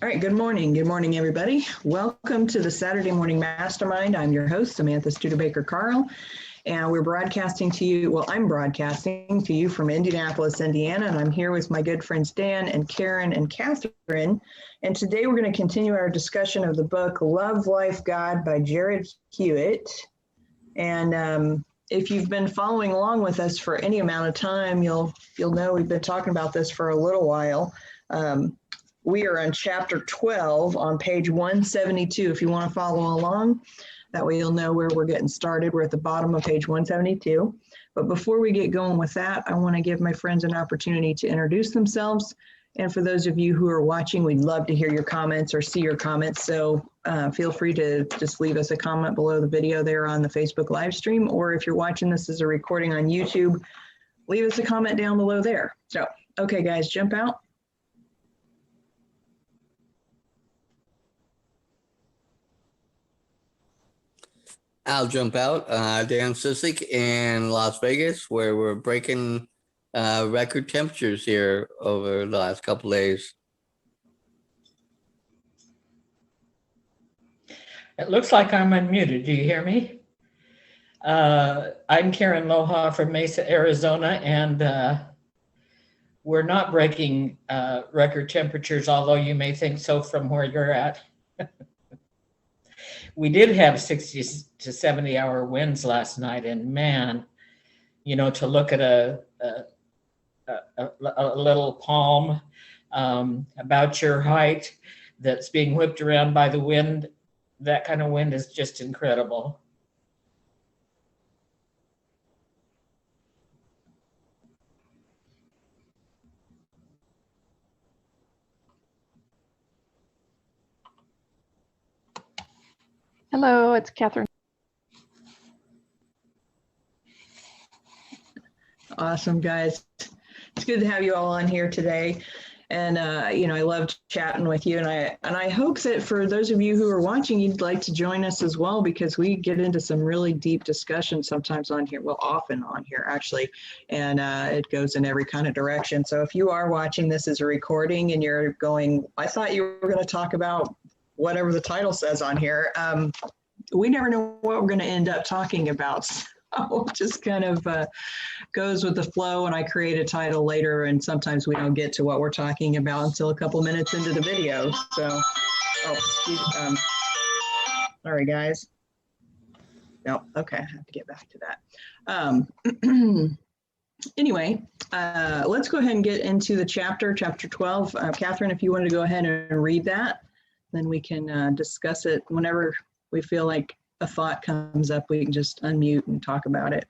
All right, good morning. Good morning, everybody. Welcome to the Saturday Morning Mastermind. I'm your host, Samantha Studebaker-Carl, and we're broadcasting to you, well, I'm broadcasting to you from Indianapolis, Indiana, and I'm here with my good friends Dan and Karen and Catherine. And today we're going to continue our discussion of the book Love, Life, God by Jared Hewitt. And if you've been following along with us for any amount of time, you'll know we've been talking about this for a little while. We are on chapter 12 on page 172 if you want to follow along. That way you'll know where we're getting started. We're at the bottom of page 172. But before we get going with that, I want to give my friends an opportunity to introduce themselves. And for those of you who are watching, we'd love to hear your comments or see your comments. So feel free to just leave us a comment below the video there on the Facebook live stream. Or if you're watching this as a recording on YouTube, leave us a comment down below there. So, okay, guys, jump out. I'll jump out. Dan Sisik in Las Vegas, where we're breaking record temperatures here over the last couple of days. It looks like I'm unmuted. Do you hear me? I'm Karen Loha from Mesa, Arizona, and we're not breaking record temperatures, although you may think so from where you're at. We did have 60 to 70 hour winds last night, and man, you know, to look at a little palm about your height that's being whipped around by the wind, that kind of wind is just incredible. Hello, it's Catherine. Awesome, guys. It's good to have you all on here today. And, you know, I loved chatting with you. And I hope that for those of you who are watching, you'd like to join us as well, because we get into some really deep discussion sometimes on here. Well, often on here, actually. And it goes in every kind of direction. So if you are watching this as a recording and you're going, I thought you were going to talk about whatever the title says on here, we never know what we're going to end up talking about. So it just kind of goes with the flow, and I create a title later, and sometimes we don't get to what we're talking about until a couple minutes into the video. So, sorry guys. No, okay, I have to get back to that. Anyway, let's go ahead and get into the chapter 12. Catherine, if you wanted to go ahead and read that, then we can discuss it whenever we feel like a thought comes up. We can just unmute and talk about it.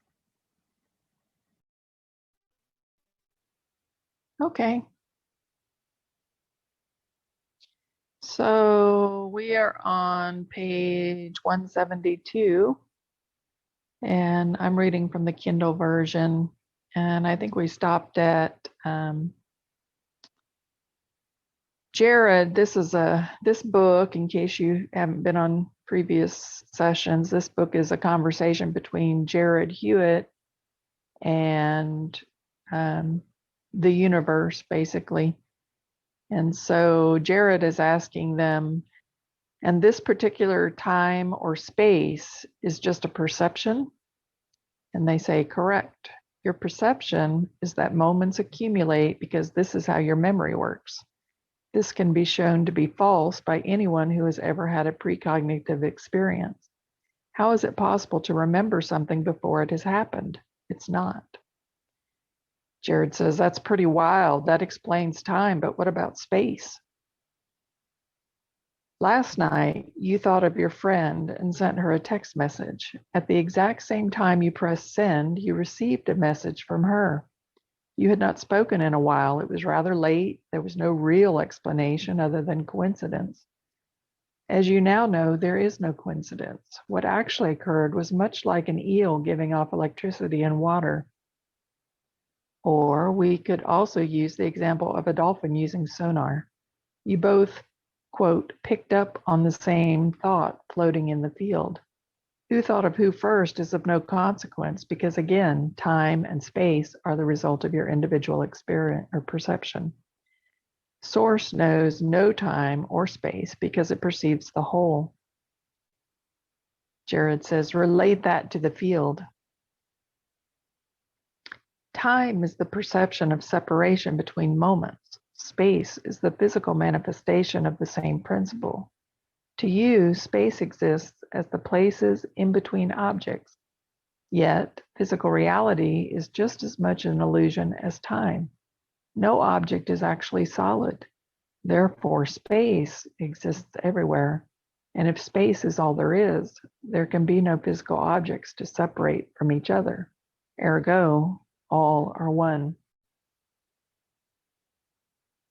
Okay. So we are on page 172, and I'm reading from the Kindle version, and I think we stopped at Jared. This book, in case you haven't been on previous sessions, this book is a conversation between Jared Hewitt and the universe, basically. And so Jared is asking them, and this particular time or space is just a perception? And they say, correct. Your perception is that moments accumulate because this is how your memory works. This can be shown to be false by anyone who has ever had a precognitive experience. How is it possible to remember something before it has happened? It's not. Jared says, that's pretty wild. That explains time, but what about space? Last night, you thought of your friend and sent her a text message. At the exact same time you pressed send, you received a message from her. You had not spoken in a while. It was rather late. There was no real explanation other than coincidence. As you now know, there is no coincidence. What actually occurred was much like an eel giving off electricity in water. Or we could also use the example of a dolphin using sonar. You both, quote, picked up on the same thought floating in the field. Who thought of who first is of no consequence, because again, time and space are the result of your individual experience or perception. Source knows no time or space because it perceives the whole. Jared says, relate that to the field. Time is the perception of separation between moments. Space is the physical manifestation of the same principle. To you, space exists as the places in between objects. Yet, physical reality is just as much an illusion as time. No object is actually solid. Therefore, space exists everywhere. And if space is all there is, there can be no physical objects to separate from each other. Ergo, all are one.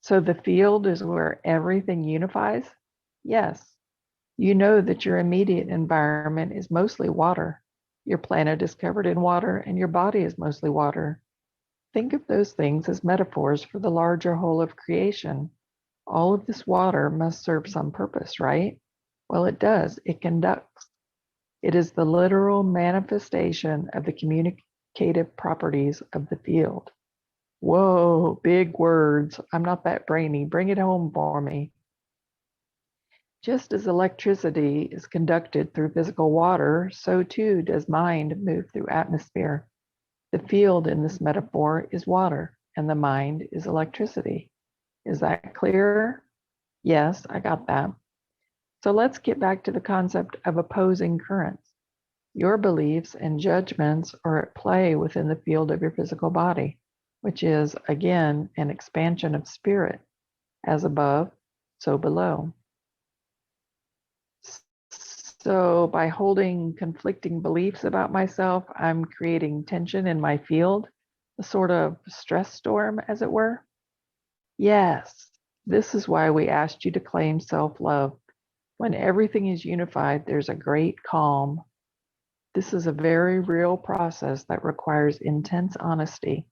So the field is where everything unifies? Yes. You know that your immediate environment is mostly water. Your planet is covered in water, and your body is mostly water. Think of those things as metaphors for the larger whole of creation. All of this water must serve some purpose, right? Well, it does. It conducts. It is the literal manifestation of the communicative properties of the field. Whoa, big words. I'm not that brainy. Bring it home for me. Just as electricity is conducted through physical water, so too does mind move through atmosphere. The field in this metaphor is water, and the mind is electricity. Is that clear? Yes, I got that. So let's get back to the concept of opposing currents. Your beliefs and judgments are at play within the field of your physical body, which is, again, an expansion of spirit. As above, so below. So by holding conflicting beliefs about myself, I'm creating tension in my field, a sort of stress storm, as it were. Yes, this is why we asked you to claim self-love. When everything is unified, there's a great calm. This is a very real process that requires intense honesty.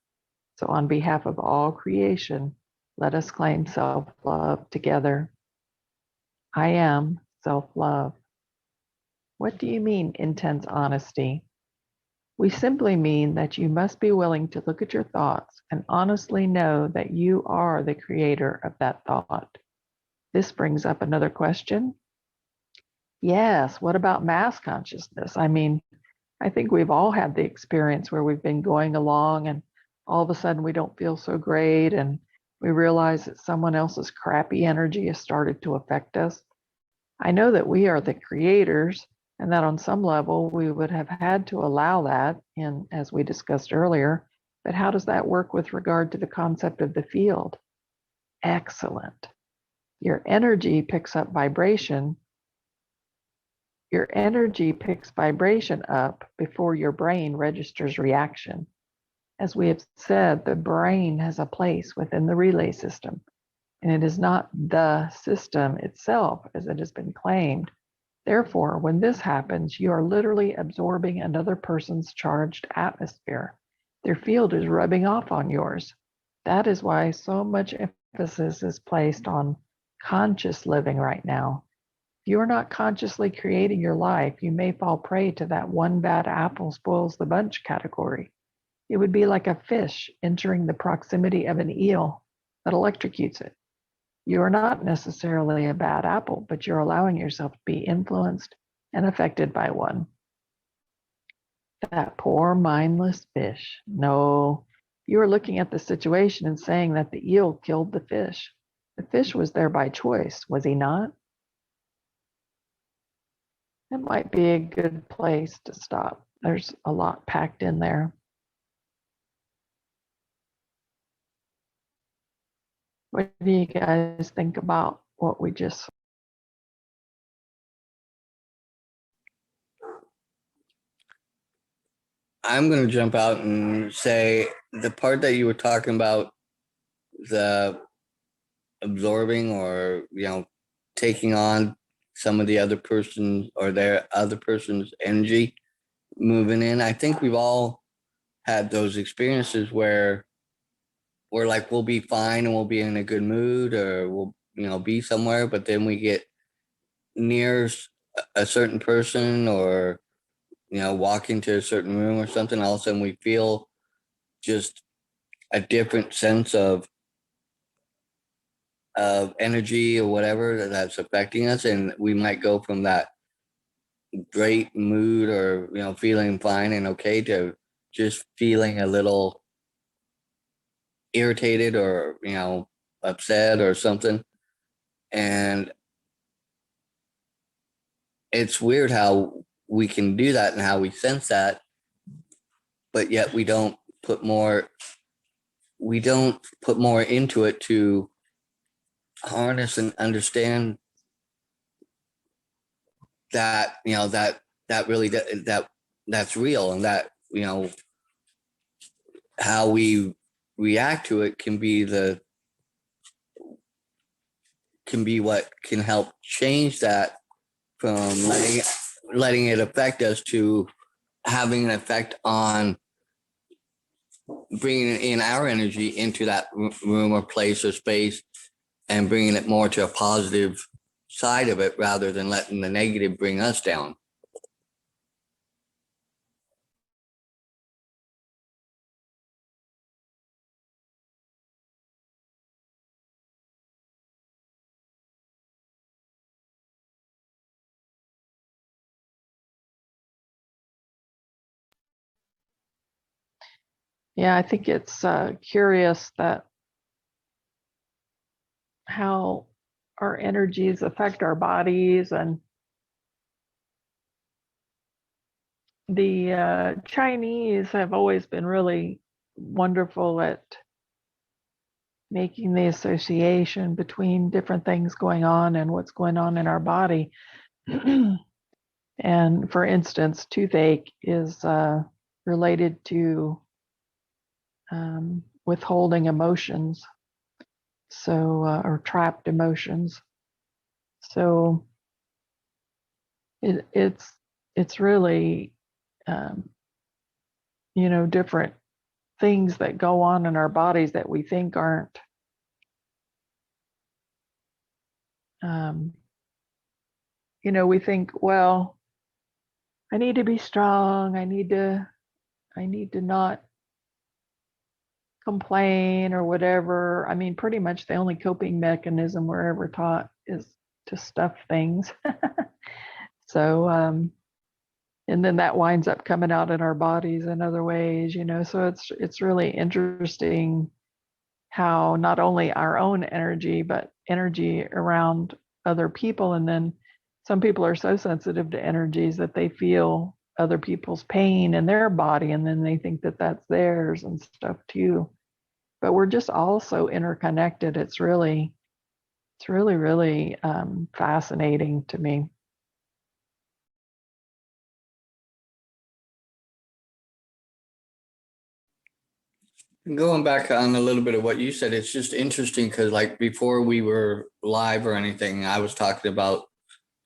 So on behalf of all creation, let us claim self-love together. I am self-love. What do you mean, intense honesty? We simply mean that you must be willing to look at your thoughts and honestly know that you are the creator of that thought. This brings up another question. Yes, what about mass consciousness? I mean, I think we've all had the experience where we've been going along and all of a sudden we don't feel so great and we realize that someone else's crappy energy has started to affect us. I know that we are the creators and that on some level we would have had to allow that in, as we discussed earlier, but how does that work with regard to the concept of the field? Excellent. Your energy picks up vibration. Your energy picks vibration up before your brain registers reaction. As we have said, the brain has a place within the relay system, and it is not the system itself as it has been claimed. Therefore, when this happens, you are literally absorbing another person's charged atmosphere. Their field is rubbing off on yours. That is why so much emphasis is placed on conscious living right now. If you are not consciously creating your life, you may fall prey to that one bad apple spoils the bunch category. It would be like a fish entering the proximity of an eel that electrocutes it. You are not necessarily a bad apple, but you're allowing yourself to be influenced and affected by one. That poor mindless fish. No, you are looking at the situation and saying that the eel killed the fish. The fish was there by choice, was he not? It might be a good place to stop. There's a lot packed in there. What do you guys think about what we just? I'm going to jump out and say the part that you were talking about, the absorbing or, taking on some of the other person or their other person's energy moving in. I think we've all had those experiences where we're like, we'll be fine and we'll be in a good mood or we'll, be somewhere, but then we get near a certain person or, walk into a certain room or something, all of a sudden we feel just a different sense of of energy or whatever that's affecting us, and we might go from that great mood or feeling fine and okay to just feeling a little irritated or upset or something. And it's weird how we can do that and how we sense that, but yet we don't put more into it to harness and understand that that really that's real, and that how we react to it can be what can help change that from letting it affect us to having an effect on bringing in our energy into that room or place or space and bringing it more to a positive side of it rather than letting the negative bring us down. Yeah, I think it's curious that how our energies affect our bodies. And the Chinese have always been really wonderful at making the association between different things going on and what's going on in our body. And for instance, toothache is related to withholding emotions, so or trapped emotions. So it's really different things that go on in our bodies that we think aren't we think, well, I need to be strong, I need to not complain or whatever. I mean, pretty much the only coping mechanism we're ever taught is to stuff things. So and then that winds up coming out in our bodies in other ways, so it's really interesting how not only our own energy, but energy around other people. And then some people are so sensitive to energies that they feel other people's pain in their body, and then they think that that's theirs and stuff too. But we're just all so interconnected. It's really fascinating to me. Going back on a little bit of what you said, it's just interesting because like before we were live or anything, I was talking about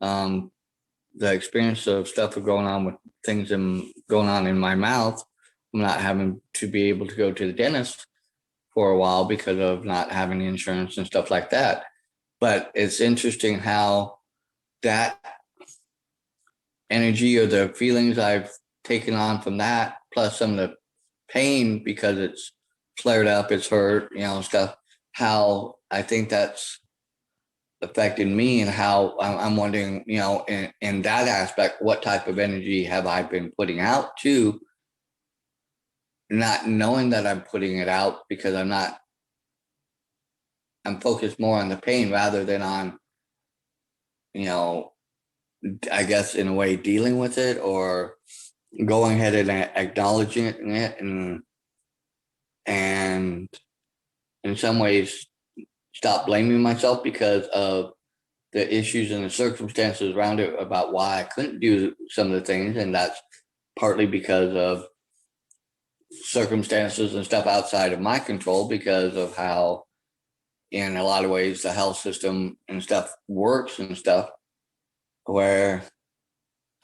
the experience of stuff going on with things going on in my mouth. I'm not having to be able to go to the dentist for a while because of not having insurance and stuff like that. But it's interesting how that energy or the feelings I've taken on from that, plus some of the pain because it's flared up, it's hurt, stuff, how I think that's affected me, and how I'm wondering, in that aspect, what type of energy have I been putting out to, not knowing that I'm putting it out because I'm focused more on the pain rather than on, I guess in a way dealing with it or going ahead and acknowledging it and in some ways stop blaming myself because of the issues and the circumstances around it about why I couldn't do some of the things. And that's partly because of circumstances and stuff outside of my control because of how, in a lot of ways, the health system and stuff works and stuff, where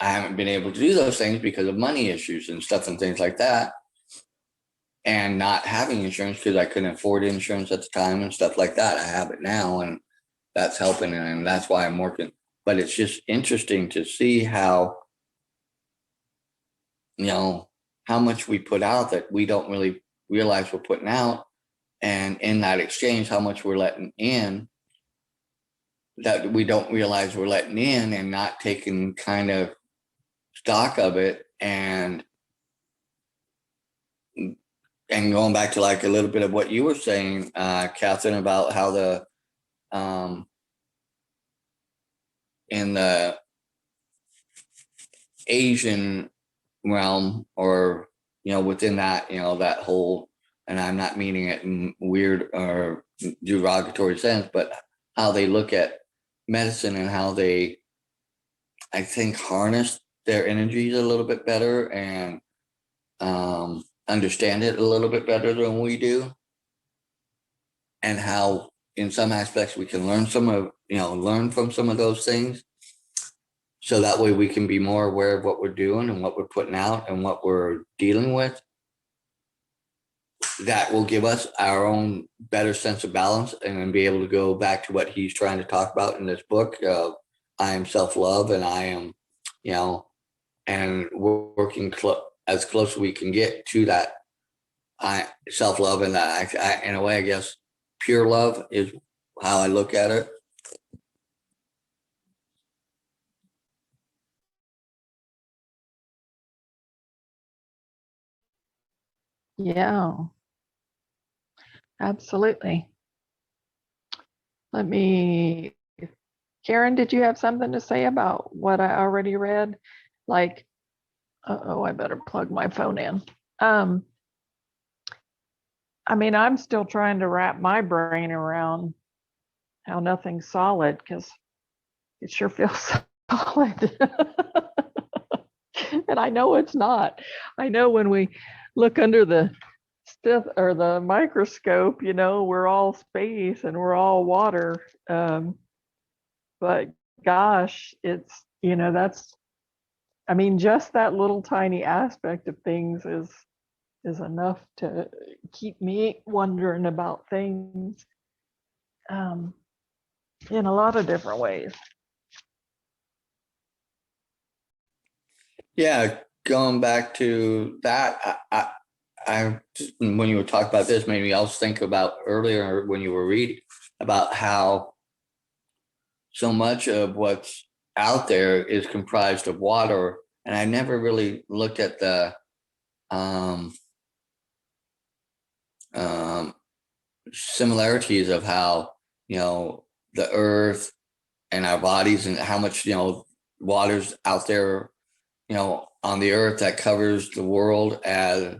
I haven't been able to do those things because of money issues and stuff and things like that. And not having insurance because I couldn't afford insurance at the time and stuff like that. I have it now, and that's helping, and that's why I'm working. But it's just interesting to see how, how much we put out that we don't really realize we're putting out. And in that exchange, how much we're letting in that we don't realize we're letting in and not taking kind of stock of it. And going back to like a little bit of what you were saying, Catherine, about how the in the Asian realm, or within that, that whole, and I'm not meaning it in weird or derogatory sense, but how they look at medicine and how they, I think, harness their energies a little bit better and understand it a little bit better than we do, and how in some aspects we can learn from some of those things, so that way we can be more aware of what we're doing and what we're putting out and what we're dealing with. That will give us our own better sense of balance, and then be able to go back to what he's trying to talk about in this book. I am self-love, and I am, and we're working as close as we can get to that self-love, and that in a way, I guess, pure love is how I look at it. Yeah, absolutely. Karen, did you have something to say about what I already read? Like, I better plug my phone in. I mean, I'm still trying to wrap my brain around how nothing's solid, because it sure feels solid. And I know it's not. I know when we look under the microscope, we're all space and we're all water. But gosh, it's, just that little tiny aspect of things is enough to keep me wondering about things in a lot of different ways. Yeah, going back to that, I when you were talking about this, made me also think about earlier when you were reading about how so much of what's out there is comprised of water, and I never really looked at the similarities of how the earth and our bodies, and how much water's out there on the earth that covers the world, as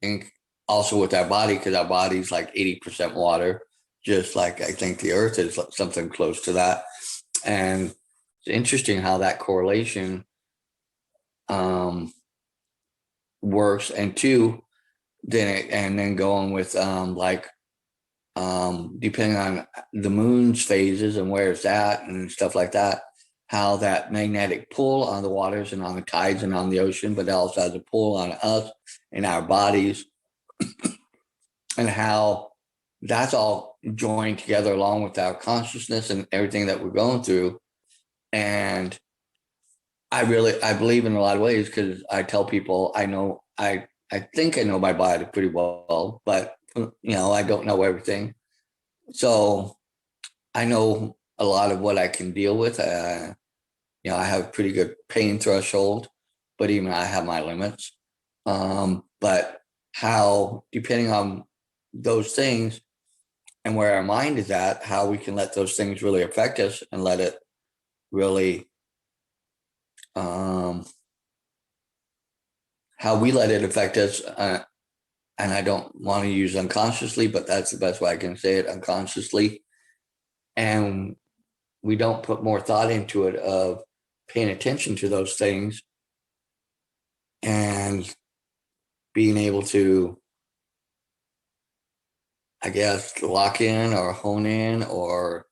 and also with our body, because our body's like 80% water, just like I think the earth is something close to that. And it's interesting how that correlation works. And two, then going with depending on the moon's phases and where it's at and stuff like that, how that magnetic pull on the waters and on the tides and on the ocean, but it also has a pull on us and our bodies, and how that's all joined together along with our consciousness and everything that we're going through. And I believe in a lot of ways, because I tell people I think I know my body pretty well, but I don't know everything. So I know a lot of what I can deal with. I have a pretty good pain threshold, but even I have my limits. But how, depending on those things and where our mind is at, how we can let those things really affect us and let it really, how we let it affect us. And I don't want to use unconsciously, but that's the best way I can say it, unconsciously. And we don't put more thought into it of paying attention to those things and being able to, I guess, lock in or hone in or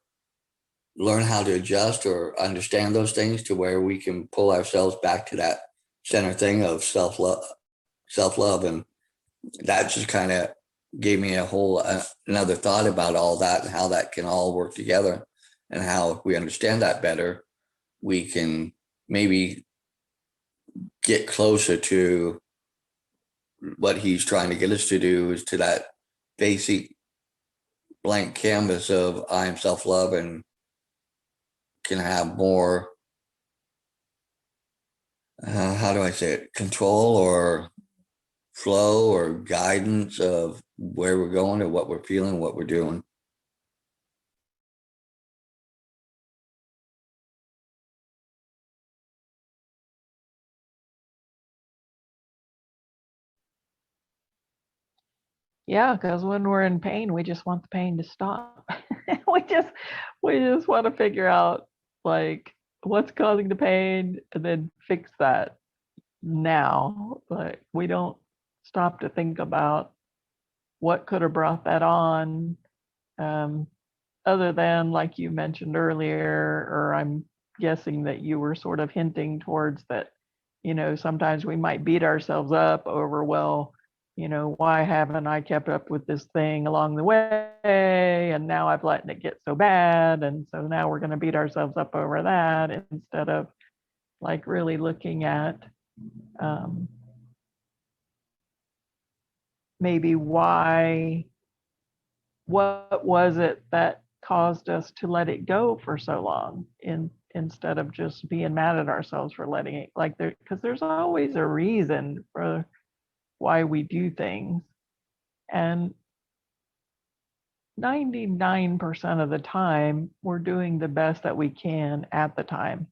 learn how to adjust or understand those things to where we can pull ourselves back to that center thing of self-love. And that just kind of gave me a whole another thought about all that and how that can all work together, and how if we understand that better, we can maybe get closer to what he's trying to get us to do, is to that basic blank canvas of I am self-love, and can have more, how do I say it, control or flow or guidance of where we're going or what we're feeling, what we're doing. Yeah, because when we're in pain, we just want the pain to stop. We just want to figure out like what's causing the pain and then fix that now. But we don't stop to think about what could have brought that on. Um, other than like you mentioned earlier, or I'm guessing that you were sort of hinting towards that, sometimes we might beat ourselves up over, well, why haven't I kept up with this thing along the way? And now I've let it get so bad. And so now we're going to beat ourselves up over that instead of like really looking at maybe what was it that caused us to let it go for so long instead of just being mad at ourselves for letting it like there, because there's always a reason for why we do things. And 99% of the time, we're doing the best that we can at the time.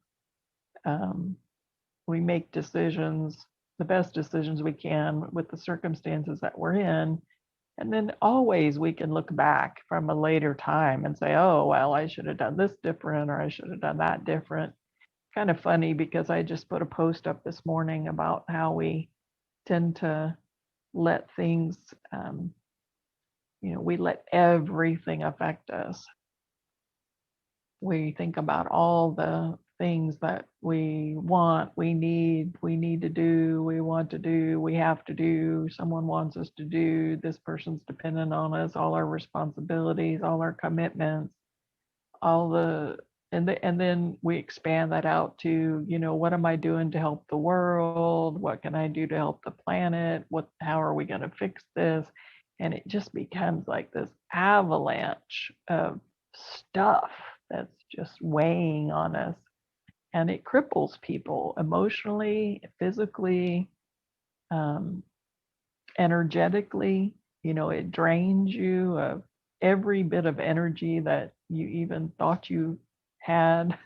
We make decisions, the best decisions we can with the circumstances that we're in. And then always we can look back from a later time and say, oh, well, I should have done this different, or I should have done that different. Kind of funny because I just put a post up this morning about how we tend to let things, we let everything affect us. We think about all the things that we want, we need to do, we want to do, we have to do, someone wants us to do, this person's dependent on us, all our responsibilities, all our commitments, and then we expand that out to, what am I doing to help the world? What can I do to help the planet? How are we going to fix this? And it just becomes like this avalanche of stuff that's just weighing on us. And it cripples people emotionally, physically, energetically. It drains you of every bit of energy that you even thought you had.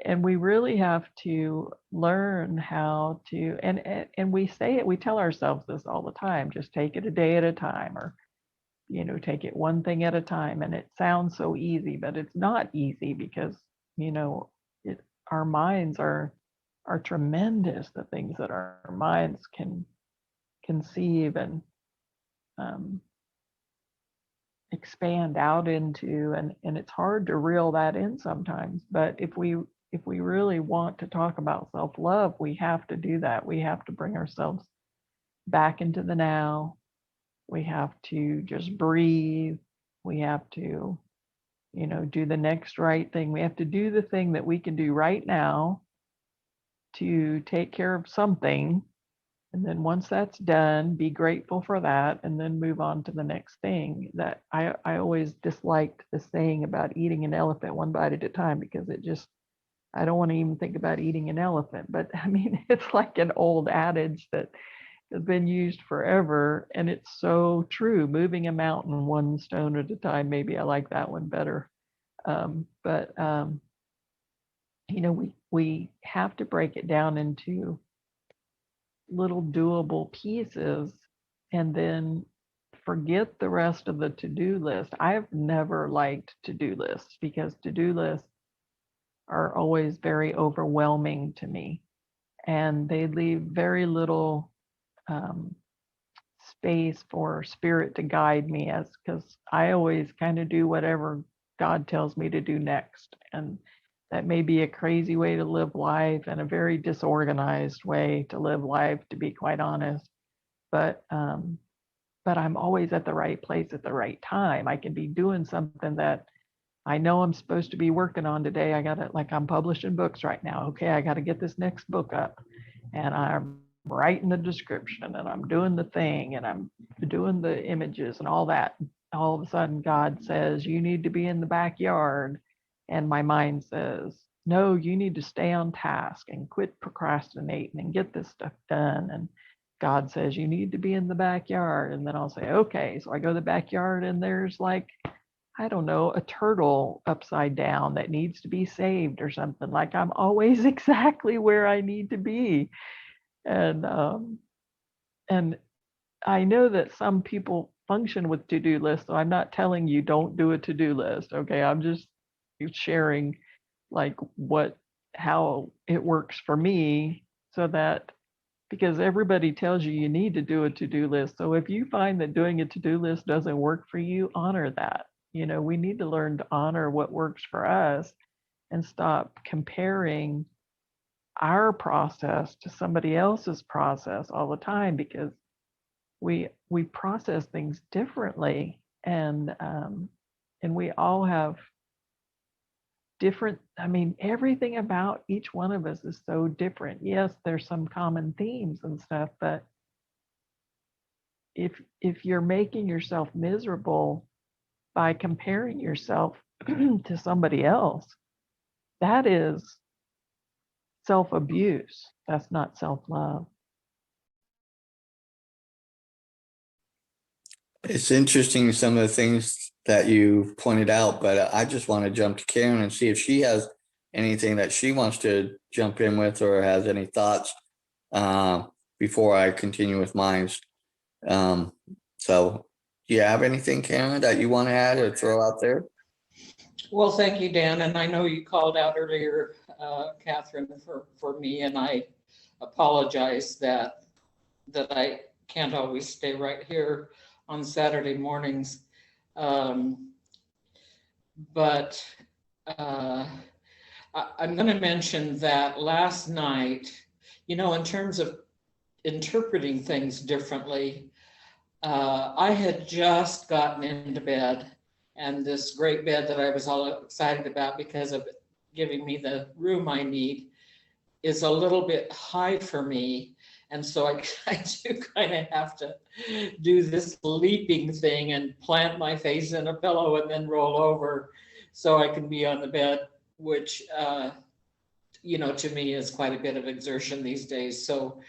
And we really have to learn how to, and we say it, we tell ourselves this all the time, just take it a day at a time, or take it one thing at a time. And it sounds so easy, but it's not easy because our minds are tremendous, the things that our minds can conceive and expand out into, and it's hard to reel that in sometimes. But if we really want to talk about self-love, we have to do that. We have to bring ourselves back into the now. We have to just breathe. We have to do the next right thing. We have to do the thing that we can do right now to take care of something. And then once that's done, be grateful for that and then move on to the next thing. That I always disliked the saying about eating an elephant one bite at a time, because I don't want to even think about eating an elephant. But I mean, it's like an old adage that has been used forever, and it's so true. Moving a mountain one stone at a time. Maybe I like that one better. We have to break it down into little doable pieces and then forget the rest of the to-do list. I've never liked to-do lists because to-do lists are always very overwhelming to me, and they leave very little space for spirit to guide me, as because I always kind of do whatever God tells me to do next. And that may be a crazy way to live life and a very disorganized way to live life, to be quite honest. But I'm always at the right place at the right time. I can be doing something that I know I'm supposed to be working on today. I'm publishing books right now. Okay, I got to get this next book up, and I'm writing the description, and I'm doing the thing, and I'm doing the images and all that. All of a sudden, God says, you need to be in the backyard And my mind says, no, you need to stay on task and quit procrastinating and get this stuff done. And God says, you need to be in the backyard. And then I'll say, okay. So I go to the backyard and there's like, I don't know, a turtle upside down that needs to be saved or something. Like I'm always exactly where I need to be. And I know that some people function with to-do lists, so I'm not telling you don't do a to-do list. Okay. I'm just sharing like how it works for me, so that, because everybody tells you need to do a to-do list. So if you find that doing a to-do list doesn't work for you, honor that. We need to learn to honor what works for us and stop comparing our process to somebody else's process all the time, because we process things differently, and we all have different, everything about each one of us is so different. Yes, there's some common themes and stuff, but if you're making yourself miserable by comparing yourself to somebody else, that is self-abuse. That's not self-love. It's interesting, some of the things that you pointed out, but I just want to jump to Karen and see if she has anything that she wants to jump in with or has any thoughts before I continue with mine. So do you have anything, Karen, that you want to add or throw out there? Well, thank you, Dan. And I know you called out earlier, Catherine, for me, and I apologize that I can't always stay right here on Saturday mornings. But I'm going to mention that last night, in terms of interpreting things differently, I had just gotten into bed, and this great bed that I was all excited about because of giving me the room I need is a little bit high for me. And so I do kind of have to do this leaping thing and plant my face in a pillow and then roll over so I can be on the bed, which, to me is quite a bit of exertion these days. So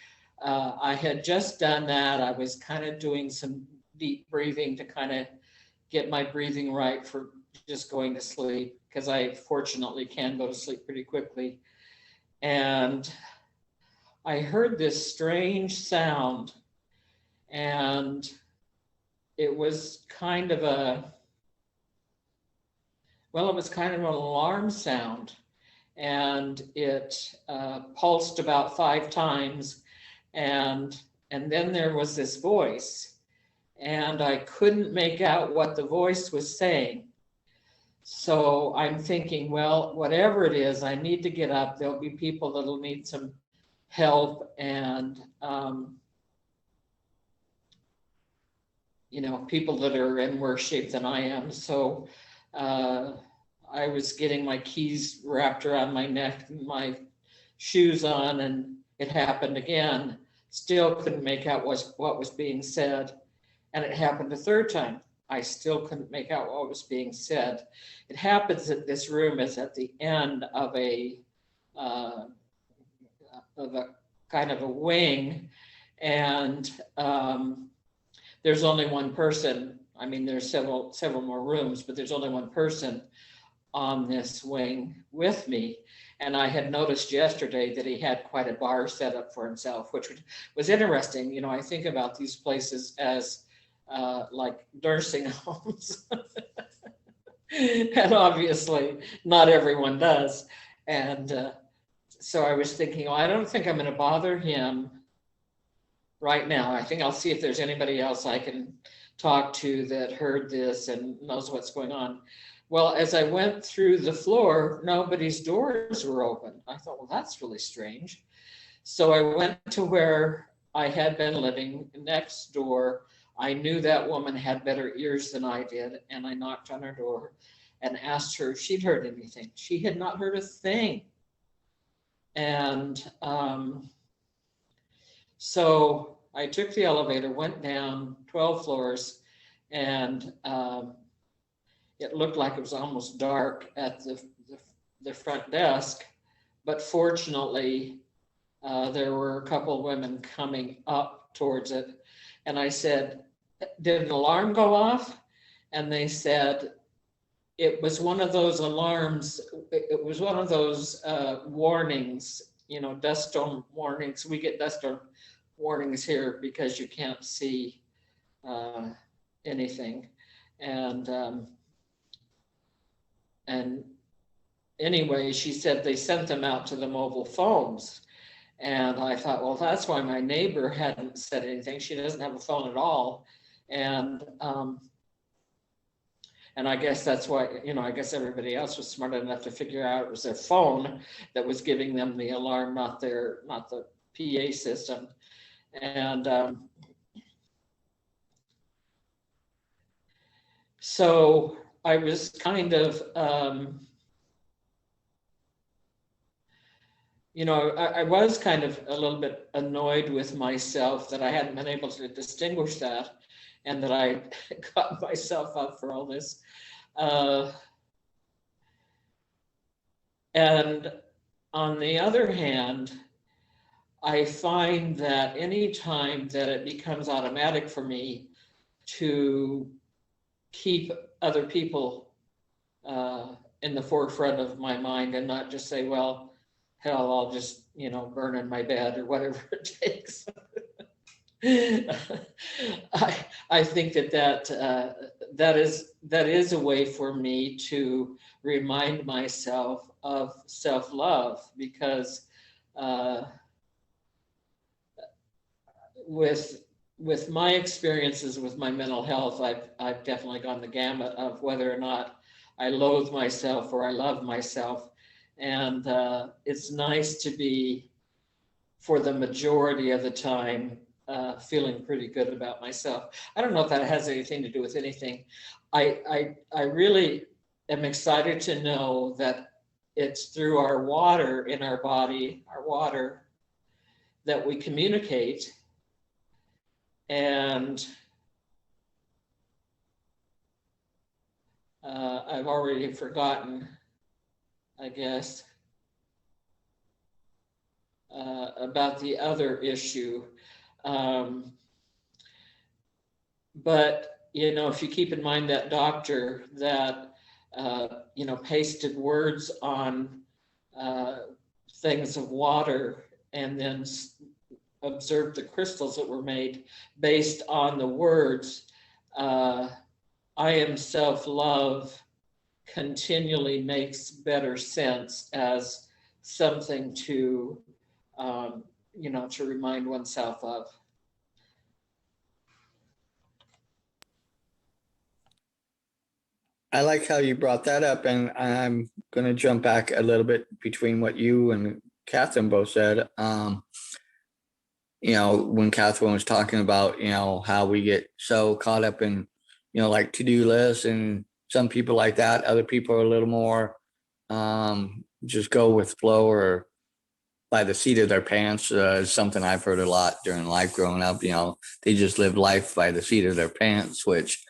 I had just done that. I was kind of doing some deep breathing to kind of get my breathing right for just going to sleep, because I fortunately can go to sleep pretty quickly. And I heard this strange sound, and it was kind of an alarm sound, and it pulsed about 5 times, and then there was this voice, and I couldn't make out what the voice was saying. So I'm thinking, well, whatever it is, I need to get up. There'll be people that'll need some help, and people that are in worse shape than I am. So I was getting my keys wrapped around my neck and my shoes on, and it happened again. Still couldn't make out what was being said. And it happened a third time. I still couldn't make out what was being said. It happens that this room is at the end of a kind of a wing, and there's only one person. I mean, there's several more rooms, but there's only one person on this wing with me. And I had noticed yesterday that he had quite a bar set up for himself, which was interesting. I think about these places as like nursing homes. And obviously not everyone does. And so I was thinking, I don't think I'm going to bother him right now. I think I'll see if there's anybody else I can talk to that heard this and knows what's going on. Well, as I went through the floor, nobody's doors were open. I thought, well, that's really strange. So I went to where I had been living next door. I knew that woman had better ears than I did, and I knocked on her door and asked her if she'd heard anything. She had not heard a thing. And so I took the elevator, went down 12 floors, and it looked like it was almost dark at the the front desk, but fortunately, there were a couple of women coming up towards it. And I said, did an alarm go off? And they said, it was one of those alarms. It was one of those warnings, dust storm warnings. We get dust storm warnings here because you can't see anything. And anyway, she said they sent them out to the mobile phones. And I thought, well, that's why my neighbor hadn't said anything. She doesn't have a phone at all. And I guess that's why, I guess everybody else was smart enough to figure out it was their phone that was giving them the alarm, not the PA system. And so I was kind of, I was kind of a little bit annoyed with myself that I hadn't been able to distinguish that, and that I got myself up for all this. And on the other hand, I find that any time that it becomes automatic for me to keep other people in the forefront of my mind and not just say, well, hell, I'll just, burn in my bed or whatever it takes. I think that is a way for me to remind myself of self-love, because with my experiences with my mental health, I've definitely gone the gamut of whether or not I loathe myself or I love myself. And it's nice to be, for the majority of the time, feeling pretty good about myself. I don't know if that has anything to do with anything. I really am excited to know that it's through our water in our body, our water, that we communicate. And I've already forgotten, I guess, about the other issue. But, if you keep in mind that doctor that, pasted words on things of water and then observed the crystals that were made based on the words, I am self-love continually makes better sense as something to, to remind oneself of. I like how you brought that up, and I'm going to jump back a little bit between what you and Catherine both said. When Catherine was talking about, how we get so caught up in, like to-do lists, and some people like that. Other people are a little more just go with flow or by the seat of their pants. Is something I've heard a lot during life growing up. They just live life by the seat of their pants, which,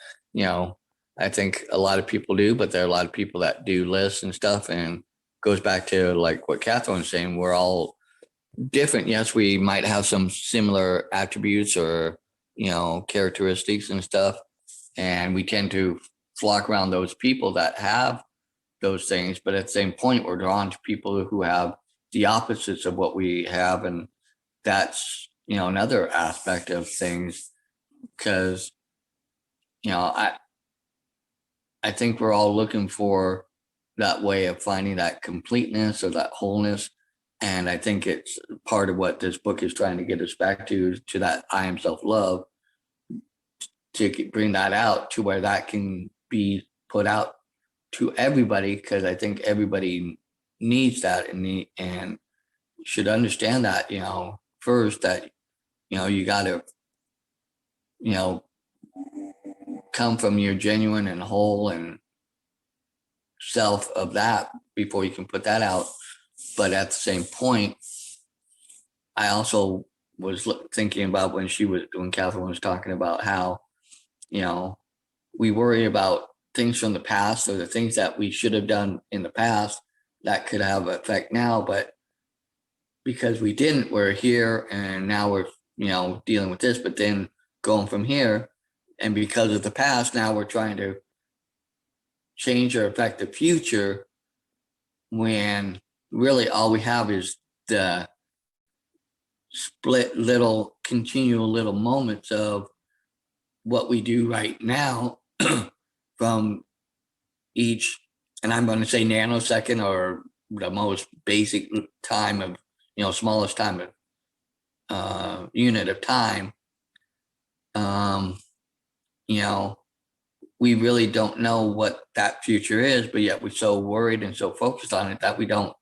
I think a lot of people do, but there are a lot of people that do lists and stuff, and goes back to like what Catherine was saying. We're all different. Yes, we might have some similar attributes or, characteristics and stuff. And we tend to flock around those people that have those things. But at the same point, we're drawn to people who have the opposites of what we have. And that's, another aspect of things, because, I think we're all looking for that way of finding that completeness or that wholeness. And I think it's part of what this book is trying to get us back to that I am self-love, to bring that out to where that can be put out to everybody, because I think everybody needs that and should understand that, first, that, you got to, come from your genuine and whole and self of that before you can put that out. But at the same point, I also was thinking about when Catherine was talking about how, we worry about things from the past or the things that we should have done in the past that could have effect now, but because we didn't, we're here and now we're, dealing with this, but then going from here, and because of the past, now we're trying to change or affect the future when really all we have is the split little continual little moments of what we do right now from each, and I'm going to say nanosecond, or the most basic time of, smallest time of unit of time. We really don't know what that future is, but yet we're so worried and so focused on it that we don't,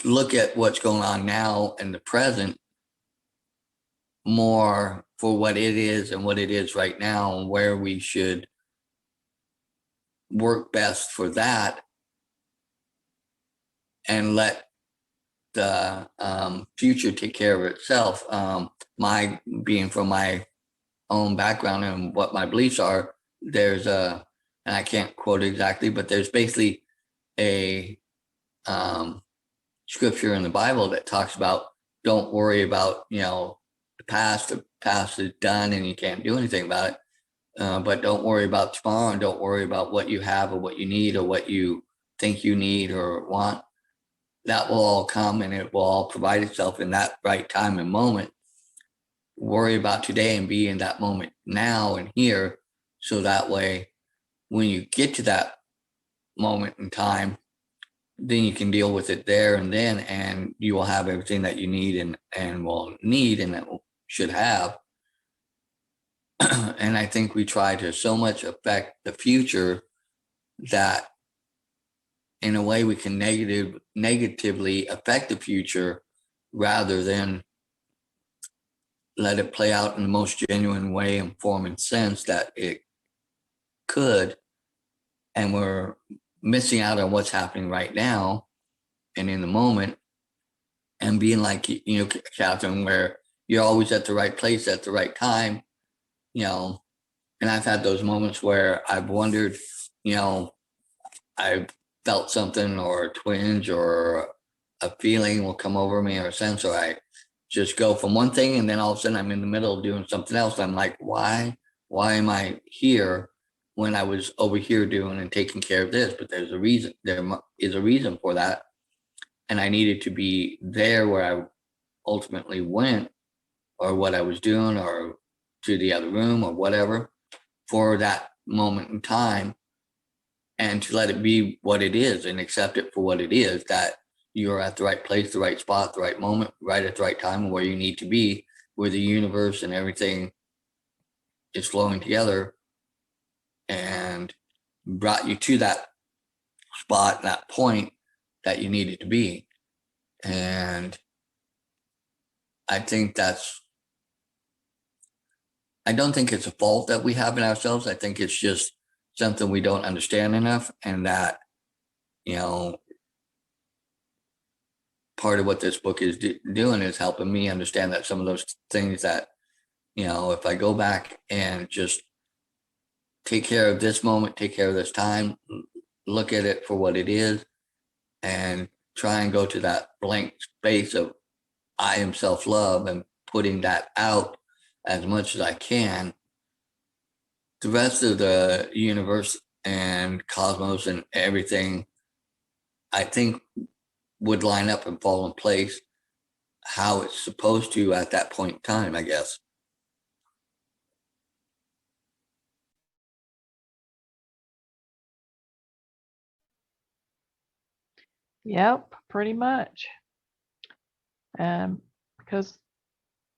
look at what's going on now in the present more for what it is and what it is right now, and where we should work best for that, and let the future take care of itself. My being from my own background and what my beliefs are, there's and I can't quote exactly, but there's basically a scripture in the Bible that talks about don't worry about, the past. The past is done and you can't do anything about it. But don't worry about tomorrow, and don't worry about what you have or what you need or what you think you need or want. That will all come and it will all provide itself in that right time and moment. Worry about today and be in that moment now and here. So that way, when you get to that moment in time, then you can deal with it there and then, and you will have everything that you need and will need and that should have. And I think we try to so much affect the future that in a way we can negatively affect the future rather than let it play out in the most genuine way and form and sense that it could. And we're missing out on what's happening right now and in the moment, and being like, Catherine, where you're always at the right place at the right time, and I've had those moments where I've wondered, I felt something or a twinge or a feeling will come over me or a sense, or I just go from one thing and then all of a sudden I'm in the middle of doing something else. I'm like, why am I here when I was over here doing and taking care of this? But there's a reason, there is a reason for that. And I needed to be there where I ultimately went, or what I was doing, or to the other room or whatever, for that moment in time, and to let it be what it is and accept it for what it is, that you're at the right place, the right spot, the right moment, right at the right time, where you need to be, where the universe and everything is flowing together and brought you to that spot, that point that you needed to be. And I think I don't think it's a fault that we have in ourselves. I think it's just something we don't understand enough, and that, part of what this book is doing is helping me understand that some of those things that, if I go back and just take care of this moment, take care of this time, look at it for what it is, and try and go to that blank space of I am self-love and putting that out as much as I can, the rest of the universe and cosmos and everything, I think, would line up and fall in place how it's supposed to at that point in time, I guess. Yep, pretty much. Because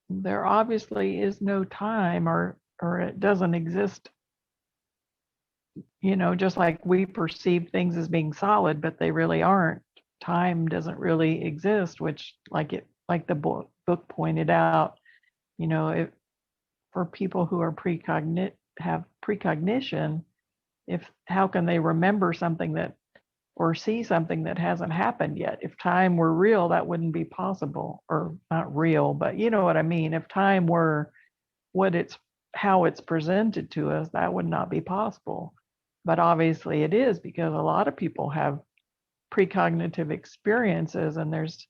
there obviously is no time, or it doesn't exist, just like we perceive things as being solid, but they really aren't. Time doesn't really exist, which like the book pointed out, for people who are have precognition, how can they remember something that, or see something that hasn't happened yet? If time were real, that wouldn't be possible. Or not real, but you know what I mean. If time were how it's presented to us, that would not be possible. But obviously it is, because a lot of people have precognitive experiences, and there's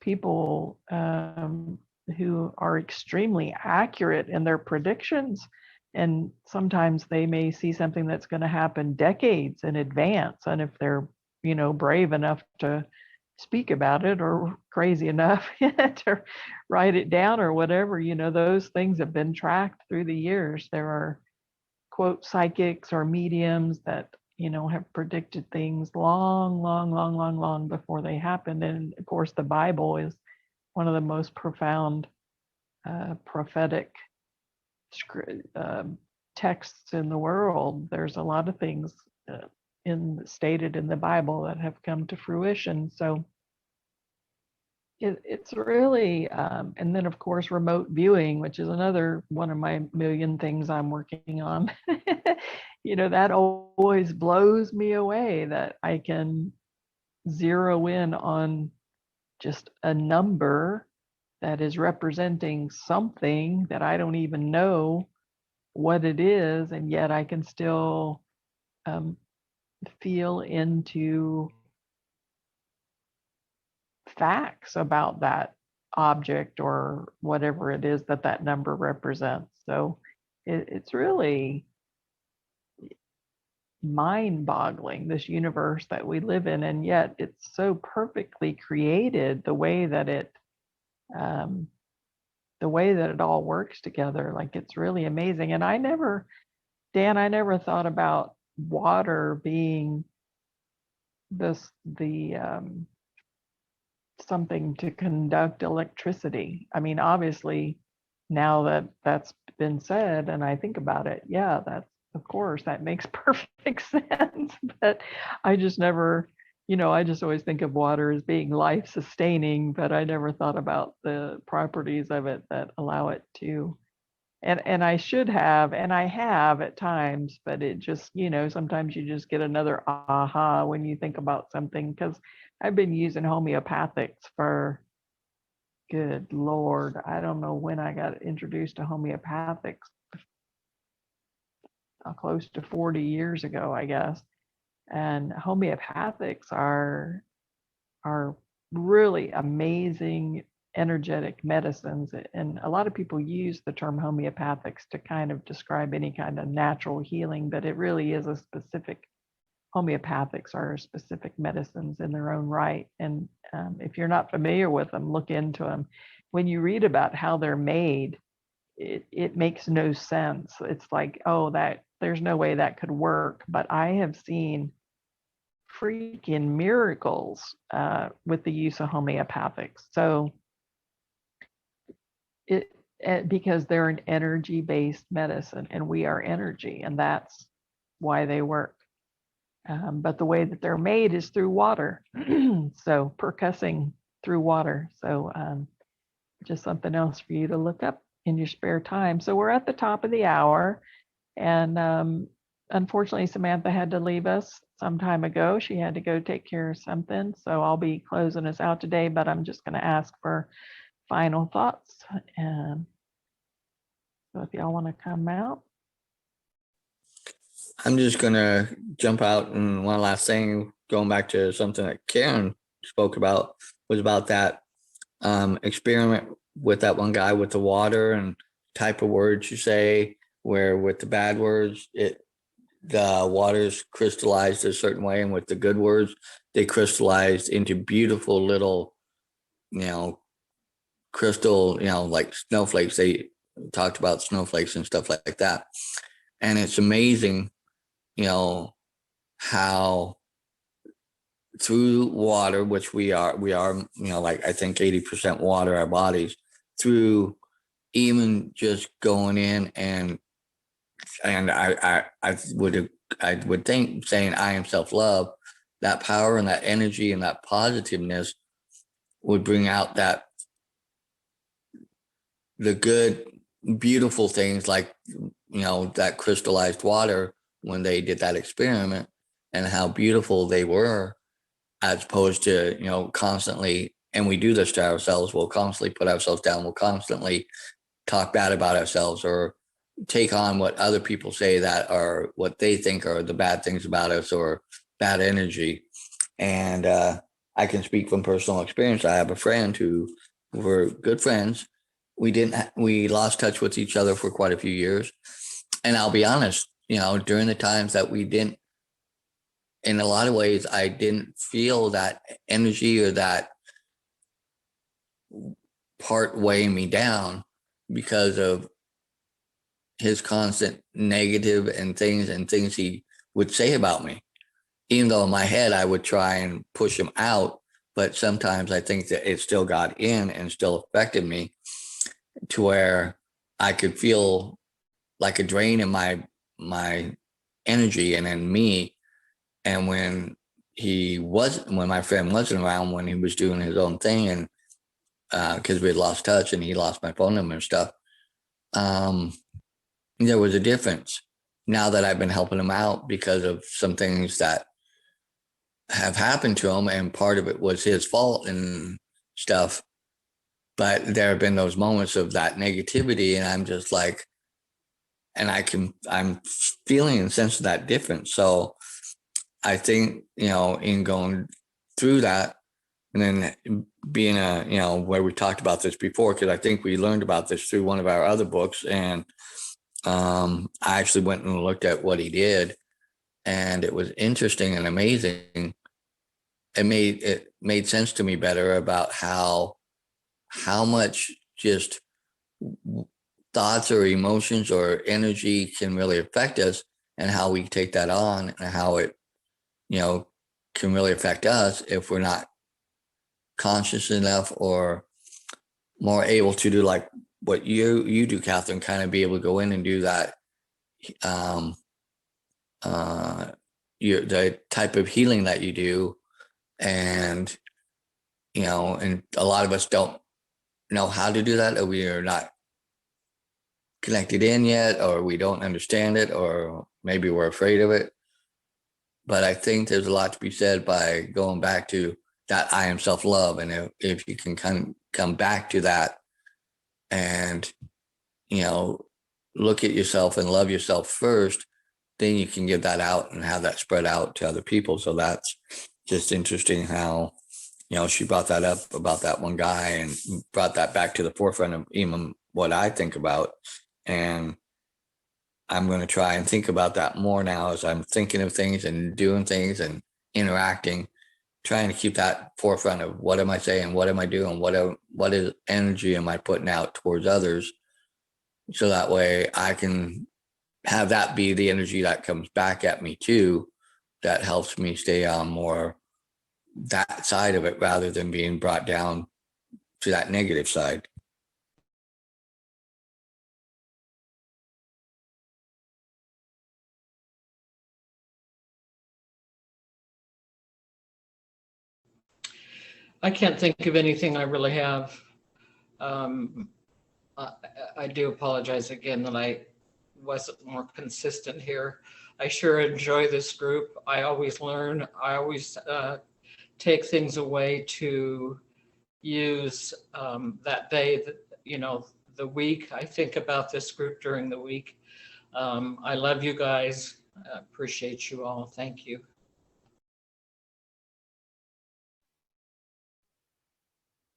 people who are extremely accurate in their predictions, and sometimes they may see something that's going to happen decades in advance, and if they're brave enough to speak about it or crazy enough to write it down or whatever, those things have been tracked through the years. There are, quote, psychics or mediums that have predicted things long before they happened. And of course, the Bible is one of the most profound prophetic texts in the world. There's a lot of things stated in the Bible that have come to fruition. So it's really, and then of course, remote viewing, which is another one of my million things I'm working on. That always blows me away that I can zero in on just a number that is representing something that I don't even know what it is, and yet I can still feel into facts about that object or whatever it is that number represents. So it's really mind-boggling, this universe that we live in, and yet it's so perfectly created, the way that it all works together. Like, it's really amazing. And I never thought about water being the something to conduct electricity. I mean, obviously, now that that's been said and I think about it, yeah, that's, of course, that makes perfect sense. But I just never, I just always think of water as being life sustaining, but I never thought about the properties of it that allow it to. And I should have, and I have at times, but it just, sometimes you just get another aha when you think about something, because I've been using homeopathics for, good Lord, I don't know when I got introduced to homeopathics, close to 40 years ago, I guess. And homeopathics are really amazing energetic medicines. And a lot of people use the term homeopathics to kind of describe any kind of natural healing, but it really is a specific, homeopathics are specific medicines in their own right. And if you're not familiar with them, look into them. When you read about how they're made, it makes no sense. It's like, oh, that there's no way that could work. But I have seen freaking miracles with the use of homeopathics. So because they're an energy-based medicine, and we are energy, and that's why they work. But the way that they're made is through water. So percussing through water. So just something else for you to look up in your spare time. So we're at the top of the hour, and unfortunately, Samantha had to leave us some time ago. She had to go take care of something. So I'll be closing us out today, but I'm just going to ask for final thoughts. And so if y'all want to come out. I'm just going to jump out, and one last thing, going back to something that Karen spoke about, was about that experiment with that one guy with the water and type of words you say, where with the bad words, the water's crystallized a certain way, and with the good words, they crystallized into beautiful little, crystal, like snowflakes. They talked about snowflakes and stuff like that. And it's amazing, how through water, which we are, like, I think 80% water, our bodies, through even just going in and I would think saying I am self-love, that power and that energy and that positiveness would bring out the good, beautiful things, like, that crystallized water when they did that experiment, and how beautiful they were, as opposed to, constantly, and we do this to ourselves, we'll constantly put ourselves down, we'll constantly talk bad about ourselves, or take on what other people say that are what they think are the bad things about us, or bad energy. And I can speak from personal experience. I have a friend who were good friends. We lost touch with each other for quite a few years. And I'll be honest, during the times that we didn't, in a lot of ways, I didn't feel that energy or that part weighing me down because of his constant negative and things he would say about me. Even though in my head I would try and push him out, but sometimes I think that it still got in and still affected me to where I could feel like a drain in my energy and in me. And when my friend wasn't around, when he was doing his own thing, and because we had lost touch and he lost my phone number and stuff, there was a difference now that I've been helping him out because of some things that have happened to him, and part of it was his fault and stuff. But there have been those moments of that negativity, and I'm just like, and I'm feeling and sensing that difference. So I think, in going through that, and then being where we talked about this before, because I think we learned about this through one of our other books, and I actually went and looked at what he did, and it was interesting and amazing. It made sense to me better about how much just thoughts or emotions or energy can really affect us, and how we take that on, and how it can really affect us if we're not conscious enough or more able to do like what you do, Catherine, kind of be able to go in and do that the type of healing that you do. And and a lot of us don't know how to do that, or we are not connected in yet, or we don't understand it, or maybe we're afraid of it. But I think there's a lot to be said by going back to that I am self-love. And if you can come back to that and, look at yourself and love yourself first, then you can give that out and have that spread out to other people. So that's just interesting how, she brought that up about that one guy and brought that back to the forefront of even what I think about. And I'm going to try and think about that more now as I'm thinking of things and doing things and interacting, trying to keep that forefront of what am I saying, what am I doing, what is energy am I putting out towards others, so that way I can have that be the energy that comes back at me too, that helps me stay on more that side of it rather than being brought down to that negative side. I can't think of anything I really have. I do apologize again that I wasn't more consistent here. I sure enjoy this group. I always learn. I always take things away to use that day, the week. I think about this group during the week. I love you guys. I appreciate you all. Thank you.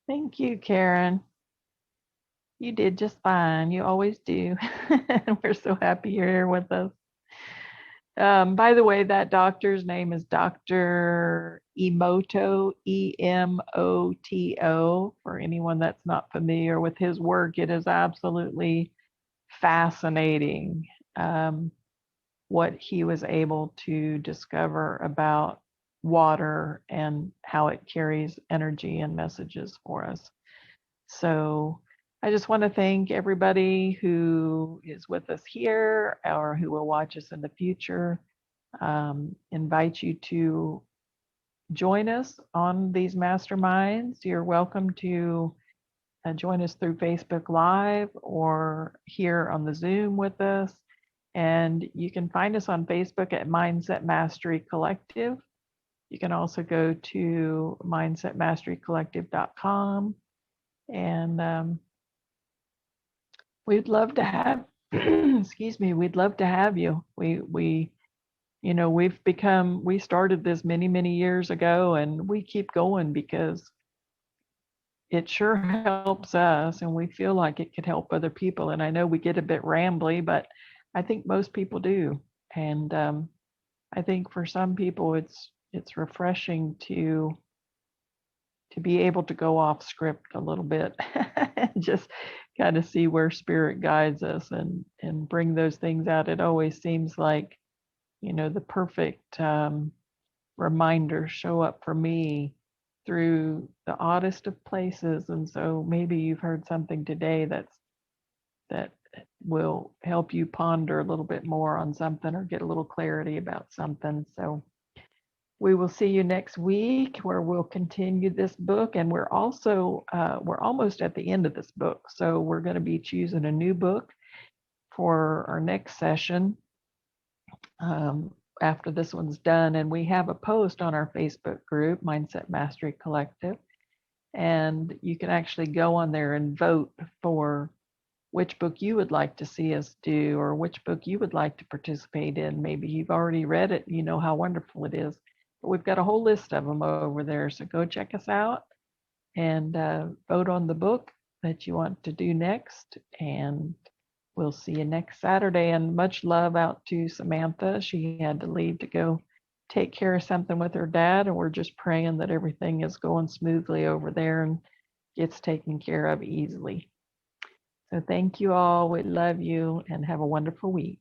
Thank you, Karen. You did just fine. You always do. We're so happy you're here with us. By the way, that doctor's name is Dr. Emoto, Emoto. For anyone that's not familiar with his work, it is absolutely fascinating what he was able to discover about water and how it carries energy and messages for us. So I just want to thank everybody who is with us here or who will watch us in the future. Invite you to join us on these masterminds. You're welcome to join us through Facebook Live or here on the Zoom with us. And you can find us on Facebook at Mindset Mastery Collective. You can also go to mindsetmasterycollective.com. And we'd love to have, excuse me, we'd love to have you. We you know, we started this many, many years ago, and we keep going because it sure helps us, and we feel like it could help other people. And I know we get a bit rambly, but I think most people do. And I think for some people, it's refreshing to be able to go off script a little bit, just kind of see where spirit guides us and bring those things out. It always seems like, you know, the perfect reminders show up for me through the oddest of places. And so maybe you've heard something today that will help you ponder a little bit more on something or get a little clarity about something. So we will see you next week where we'll continue this book. And we're also, we're almost at the end of this book. So we're going to be choosing a new book for our next session after this one's done. And we have a post on our Facebook group, Mindset Mastery Collective. And you can actually go on there and vote for which book you would like to see us do, or which book you would like to participate in. Maybe you've already read it, you know how wonderful it is. But we've got a whole list of them over there. So go check us out and vote on the book that you want to do next. And we'll see you next Saturday. And much love out to Samantha. She had to leave to go take care of something with her dad. And we're just praying that everything is going smoothly over there and gets taken care of easily. So thank you all. We love you and have a wonderful week.